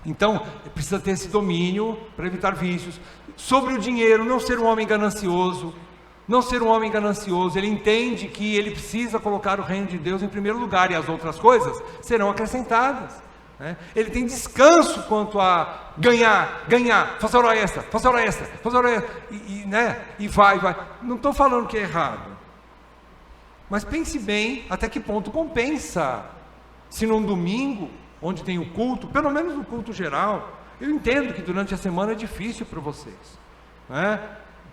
Então, precisa ter esse domínio para evitar vícios. Sobre o dinheiro, não ser um homem ganancioso. Não ser um homem ganancioso, ele entende que ele precisa colocar o reino de Deus em primeiro lugar, e as outras coisas serão acrescentadas. Ele tem descanso quanto a ganhar, fazer hora extra, e vai. Não estou falando que é errado, mas pense bem até que ponto compensa. Se num domingo, onde tem o culto, pelo menos no culto geral, eu entendo que durante a semana é difícil para vocês,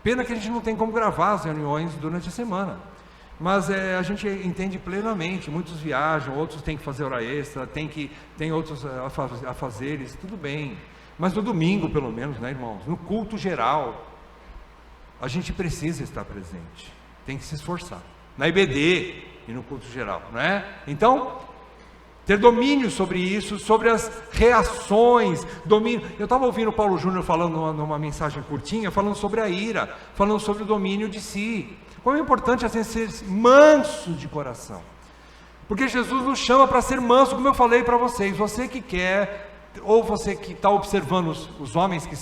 pena que a gente não tem como gravar as reuniões durante a semana. Mas a gente entende plenamente, muitos viajam, outros têm que fazer hora extra, tem outros afazeres, tudo bem. Mas no domingo, pelo menos, né, irmãos? No culto geral, a gente precisa estar presente, tem que se esforçar. Na IBD e no culto geral, né? Então, ter domínio sobre isso, sobre as reações, domínio. Eu estava ouvindo o Paulo Júnior falando numa mensagem curtinha, falando sobre a ira, falando sobre o domínio de si. Como é importante assim ser manso de coração, porque Jesus nos chama para ser manso, como eu falei para vocês. Você que quer, ou você que está observando os homens que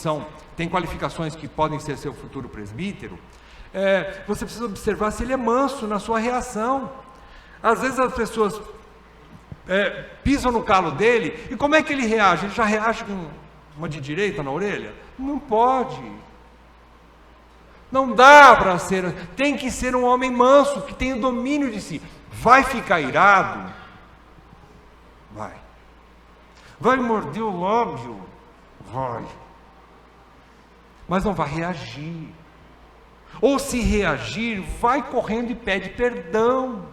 têm qualificações que podem ser seu futuro presbítero, você precisa observar se ele é manso na sua reação. Às vezes as pessoas pisam no calo dele, e como é que ele reage? Ele já reage com uma de direita na orelha? Não pode. Não dá para ser, tem que ser um homem manso, que tenha domínio de si. Vai ficar irado? Vai morder o lábio? Vai. Mas não vai reagir. Ou se reagir, vai correndo e pede perdão.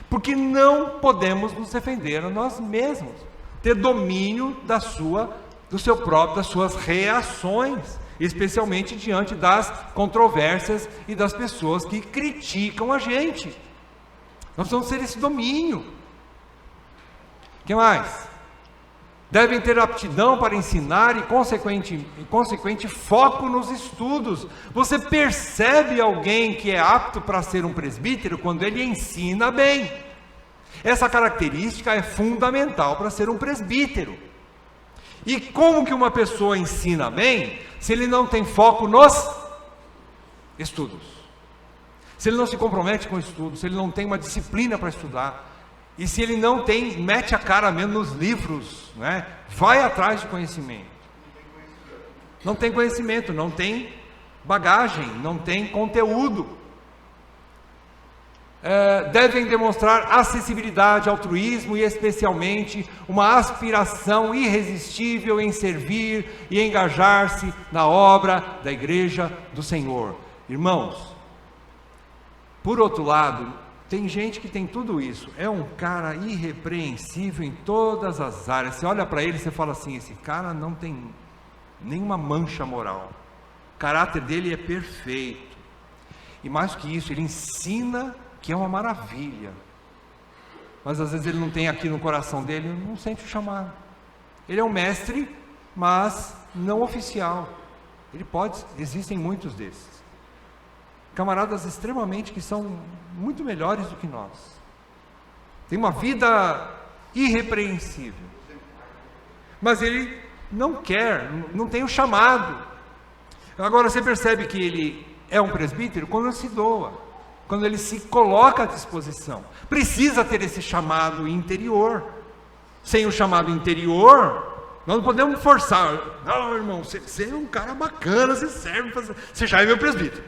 Porque não podemos nos defender a nós mesmos. Ter domínio das suas reações, especialmente diante das controvérsias e das pessoas que criticam a gente. Nós precisamos ter esse domínio. O que mais? Devem ter aptidão para ensinar e consequente foco nos estudos. Você percebe alguém que é apto para ser um presbítero quando ele ensina bem. Essa característica é fundamental para ser um presbítero. E como que uma pessoa ensina bem se ele não tem foco nos estudos? Se ele não se compromete com o estudo, se ele não tem uma disciplina para estudar, e se ele não mete a cara mesmo nos livros, né? Vai atrás de conhecimento. Não tem conhecimento, não tem bagagem, não tem conteúdo. Devem demonstrar acessibilidade, altruísmo e especialmente uma aspiração irresistível em servir e engajar-se na obra da igreja do Senhor. Irmãos, por outro lado, tem gente que tem tudo isso, é um cara irrepreensível em todas as áreas. Você olha para ele e você fala assim: esse cara não tem nenhuma mancha moral, o caráter dele é perfeito. E mais que isso, ele ensina, que é uma maravilha, mas às vezes ele não tem aqui no coração dele, não sente o chamado. Ele é um mestre, mas não oficial. Existem muitos desses camaradas extremamente que são muito melhores do que nós, tem uma vida irrepreensível, mas ele não quer, não tem o chamado. Agora você percebe que ele é um presbítero quando ele se doa, quando ele se coloca à disposição. Precisa ter esse chamado interior. Sem o chamado interior, Nós não podemos forçar. Não, irmão, você é um cara bacana, você serve, você já é meu presbítero.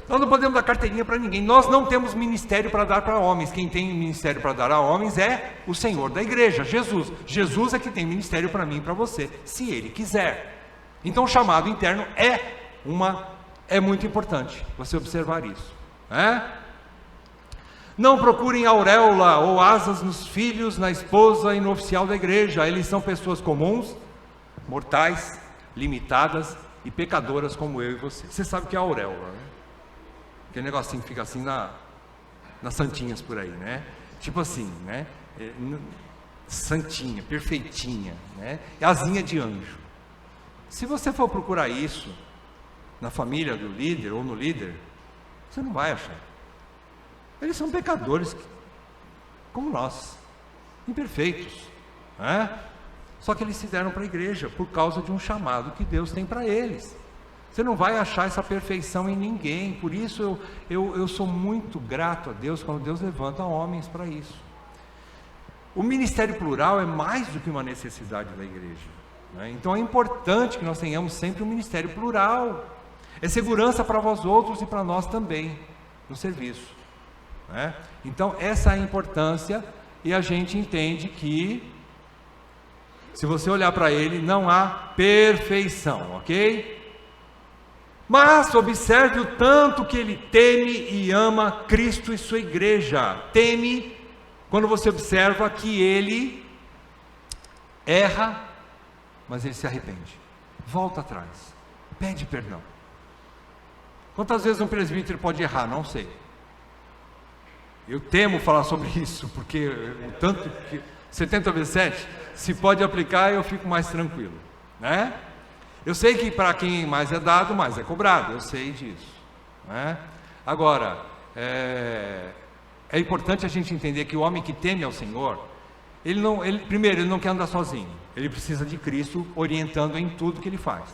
Nós não podemos dar carteirinha para ninguém. Nós não temos ministério para dar para homens. Quem tem ministério para dar a homens é o Senhor da igreja, Jesus. Jesus é que tem ministério para mim e para você, se Ele quiser. Então o chamado interno é muito importante você observar isso. Não procurem auréola ou asas nos filhos, na esposa e no oficial da igreja. Eles são pessoas comuns, mortais, limitadas e pecadoras como eu e você. Você sabe o que é auréola, né? Aquele negocinho que fica assim nas santinhas por aí, né? Tipo assim, né? Santinha, perfeitinha, né? Asinha de anjo. Se você for procurar isso na família do líder ou no líder, você não vai achar. Eles são pecadores como nós, imperfeitos, né? Só que eles se deram para a igreja por causa de um chamado que Deus tem para eles. Você não vai achar essa perfeição em ninguém. Por isso eu sou muito grato a Deus quando Deus levanta homens para isso. O ministério plural é mais do que uma necessidade da igreja, né? Então é importante que nós tenhamos sempre um ministério plural. É segurança para vós outros e para nós também no serviço, né? Então essa é a importância, e a gente entende que se você olhar para ele, não há perfeição, ok? Mas observe o tanto que ele teme e ama Cristo e sua igreja. Teme quando você observa que ele erra, mas ele se arrepende, volta atrás, pede perdão. Quantas vezes um presbítero pode errar? Não sei. Eu temo falar sobre isso, porque o tanto que 70 vezes 7, se pode aplicar, eu fico mais tranquilo, né? Eu sei que para quem mais é dado, mais é cobrado, eu sei disso, né? Agora, é importante a gente entender que o homem que teme ao Senhor, primeiro, ele não quer andar sozinho, ele precisa de Cristo orientando em tudo que ele faz.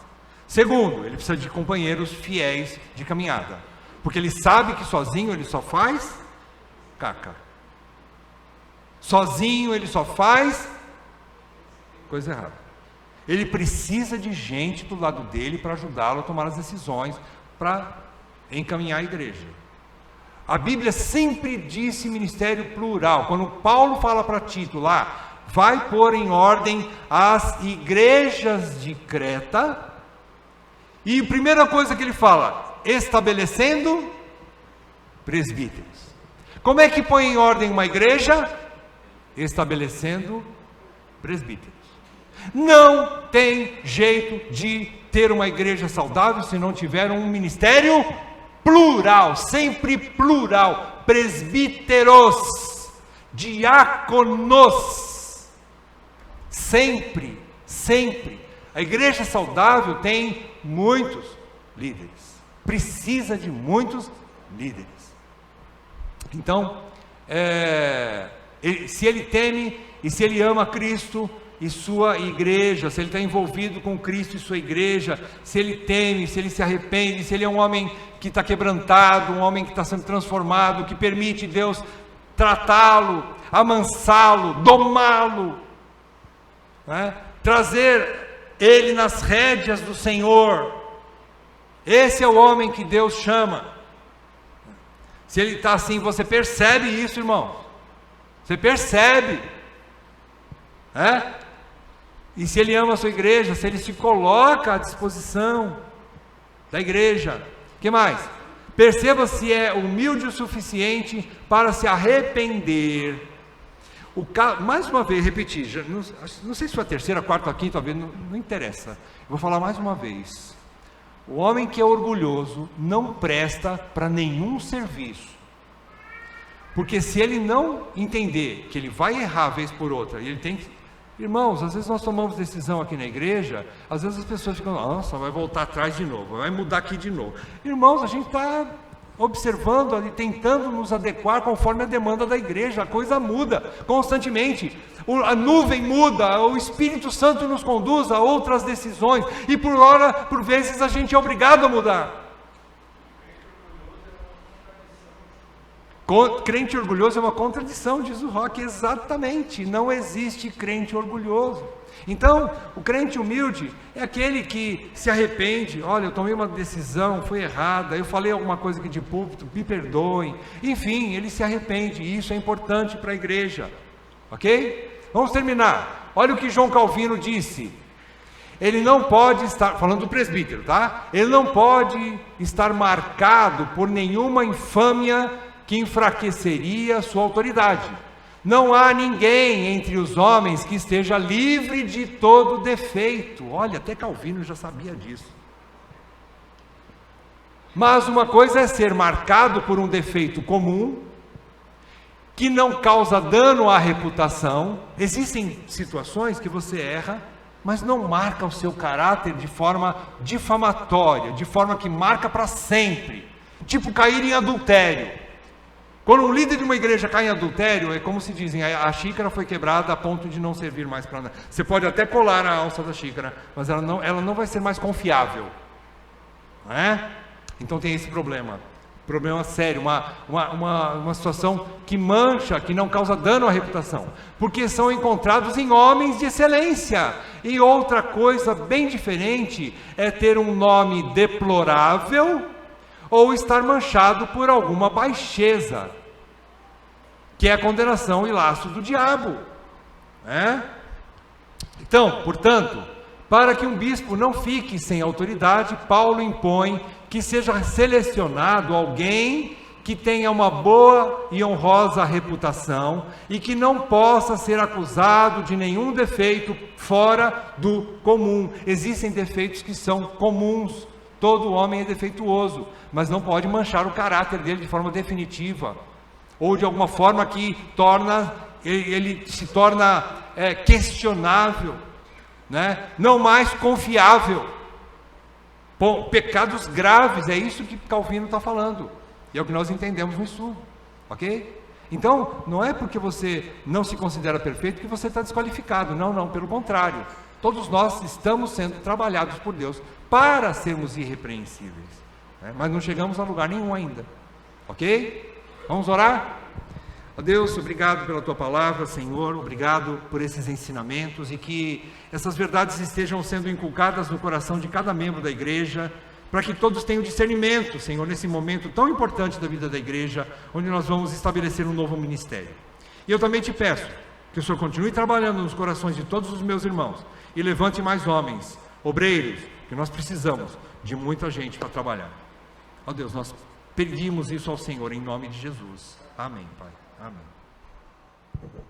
Segundo, ele precisa de companheiros fiéis de caminhada, porque ele sabe que sozinho ele só faz caca, sozinho ele só faz coisa errada. Ele precisa de gente do lado dele para ajudá-lo a tomar as decisões, para encaminhar a igreja. A Bíblia sempre disse ministério plural. Quando Paulo fala para Tito lá, vai pôr em ordem as igrejas de Creta, e a primeira coisa que ele fala, estabelecendo presbíteros. Como é que põe em ordem uma igreja? Estabelecendo presbíteros. Não tem jeito de ter uma igreja saudável se não tiver um ministério plural, sempre plural, presbíteros, diáconos, sempre. A igreja saudável tem muitos líderes, precisa de muitos líderes. Então, se ele teme e se ele ama Cristo e sua igreja, se ele está envolvido com Cristo e sua igreja, se ele teme, se ele se arrepende, se ele é um homem que está quebrantado, um homem que está sendo transformado, que permite Deus tratá-lo, amansá-lo, domá-lo, né? Trazer ele nas rédeas do Senhor. Esse é o homem que Deus chama. Se ele está assim, você percebe isso, irmão? Você percebe, E se ele ama a sua igreja, se ele se coloca à disposição da igreja, o que mais? Perceba se é humilde o suficiente para se arrepender. Mais uma vez, repetir, não sei se foi a terceira, quarta ou quinta vez, não interessa, eu vou falar mais uma vez. O homem que é orgulhoso não presta para nenhum serviço, porque se ele não entender que ele vai errar vez por outra, e ele tem que... Irmãos, às vezes nós tomamos decisão aqui na igreja, às vezes as pessoas ficam, nossa, vai voltar atrás de novo, vai mudar aqui de novo. Irmãos, a gente está observando ali, tentando nos adequar conforme a demanda da igreja, a coisa muda constantemente, a nuvem muda, o Espírito Santo nos conduz a outras decisões, e por vezes a gente é obrigado a mudar. Crente orgulhoso é uma contradição, diz o Rock, exatamente, não existe crente orgulhoso. Então, o crente humilde é aquele que se arrepende, olha, eu tomei uma decisão, foi errada, eu falei alguma coisa aqui de púlpito, me perdoem, enfim, ele se arrepende, e isso é importante para a igreja, ok? Vamos terminar, olha o que João Calvino disse, ele não pode estar, falando do presbítero, tá? Ele não pode estar marcado por nenhuma infâmia que enfraqueceria sua autoridade. Não há ninguém entre os homens que esteja livre de todo defeito. Olha, até Calvino já sabia disso. Mas uma coisa é ser marcado por um defeito comum, que não causa dano à reputação. Existem situações que você erra, mas não marca o seu caráter de forma difamatória, de forma que marca para sempre. Tipo cair em adultério. Quando um líder de uma igreja cai em adultério, é como se dizem, a xícara foi quebrada a ponto de não servir mais para nada. Você pode até colar a alça da xícara, mas ela não vai ser mais confiável. Não é? Então tem esse problema. Problema sério, uma situação que mancha, que não causa dano à reputação. Porque são encontrados em homens de excelência. E outra coisa bem diferente é ter um nome deplorável ou estar manchado por alguma baixeza, que é a condenação e laço do diabo. Então, portanto, para que um bispo não fique sem autoridade, Paulo impõe que seja selecionado alguém que tenha uma boa e honrosa reputação e que não possa ser acusado de nenhum defeito fora do comum. Existem defeitos que são comuns, todo homem é defeituoso, mas não pode manchar o caráter dele de forma definitiva, ou de alguma forma que ele se torna questionável, né? Não mais confiável. Bom, pecados graves, é isso que Calvino está falando, e é o que nós entendemos no estudo, ok? Então, não é porque você não se considera perfeito que você está desqualificado, não, pelo contrário, todos nós estamos sendo trabalhados por Deus para sermos irrepreensíveis, né? Mas não chegamos a lugar nenhum ainda, ok? Vamos orar? Ó Deus, obrigado pela Tua palavra, Senhor, obrigado por esses ensinamentos e que essas verdades estejam sendo inculcadas no coração de cada membro da igreja, para que todos tenham discernimento, Senhor, nesse momento tão importante da vida da igreja, onde nós vamos estabelecer um novo ministério. E eu também te peço que o Senhor continue trabalhando nos corações de todos os meus irmãos e levante mais homens, obreiros, que nós precisamos de muita gente para trabalhar. Ó Deus, nós pedimos isso ao Senhor em nome de Jesus. Amém, Pai. Amém.